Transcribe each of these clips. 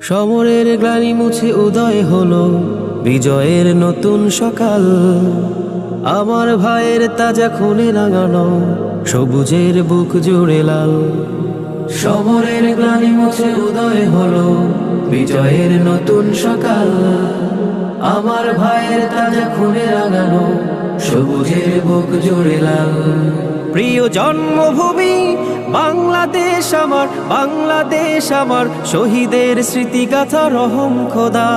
সমরের গ্লানি মুছে উদয় হলো বিজয়ের নতুন সকাল। আমার ভাইয়ের তাজা খুনে রাঙানো সবুজের বুক জুড়ে লাল। সমরের গ্লানি মুছে উদয় হলো বিজয়ের নতুন সকাল। আমার ভাইয়ের তাজা খুনে রাঙানো সবুজের বুক জুড়ে লাল। প্রিয় জন্মভূমি বাংলাদেশ আমার, বাংলাদেশ আমার, শহীদের স্মৃতিগাথা রহম খোদা।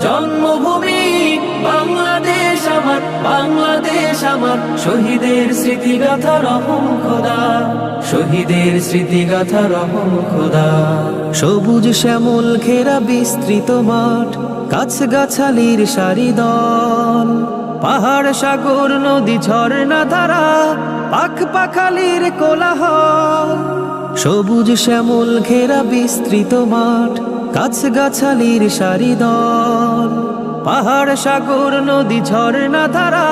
জন্মভূমি বাংলাদেশ আমার, বাংলাদেশ আমার, শহীদের স্মৃতিগাথা রহম খোদা, শহীদের স্মৃতিগাথা রহম খোদা। সবুজ শ্যামল ঘেরা বিস্তৃত মাঠ, গাছগাছালির সারি দল, পাহাড় সাগর নদী ঝর্ণা ধারা, পাখ পাখালির কোলাহল। সবুজ শ্যামল ঘেরা বিস্তৃত মাঠ, গাছগাছালির সারি দল, পাহাড় সাগর নদী ঝর্ণা ধারা,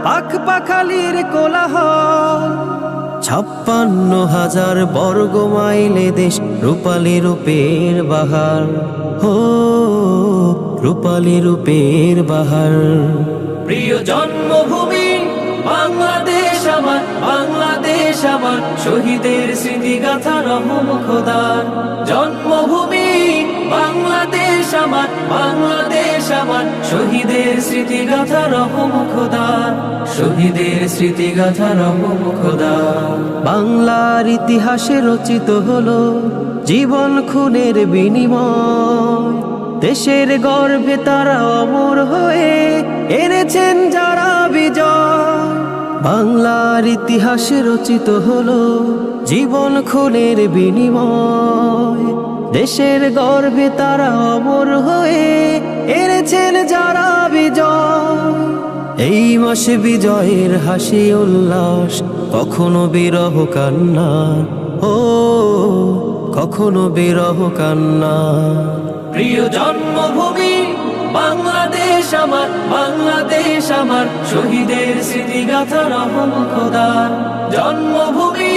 পাখ পাখালির কোলাহল। 56,000 বর্গ মাইলে দেশ, রূপালী রূপের বাহার, হো রূপালী রূপের বাহার। প্রিয় জন্মভূমি বাংলাদেশ আমার, বাংলাদেশ আমার, শহীদের স্মৃতিগাথা রহম খোদার। জন্মভূমি বাংলাদেশ আমার, বাংলাদেশ আমার, শহীদের স্মৃতিগাথা রহম খোদার, শহীদের স্মৃতিগাথা রহম খোদা। বাংলার ইতিহাসে রচিত হলো জীবন খুনের বিনিময়, দেশের গর্বে তারা অমর হয়ে এনেছেন যারা বিজয়। বাংলার ইতিহাসে রচিত হলো জীবন খুনের বিনিময়, দেশের গর্বে তারা অমর হয়ে এনেছেন যারা বিজয়। এই মাসে বিজয়ের হাসি উল্লাস, কখনো বিরহ কান্না, ও কখনো বিরহ কান্না। প্রিয় জন্মভূমি বাংলাদেশ আমার, বাংলাদেশ আমার, শহীদের স্মৃতিগাথা রহম খোদা। জন্মভূমি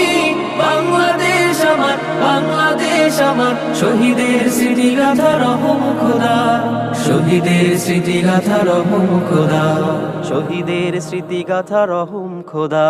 বাংলাদেশ আমার, বাংলাদেশ আমার, শহীদের স্মৃতিগাথা রহম খোদা, শহীদের স্মৃতিগাথা রহম খোদা, শহীদের স্মৃতিগাথা রহম খোদা।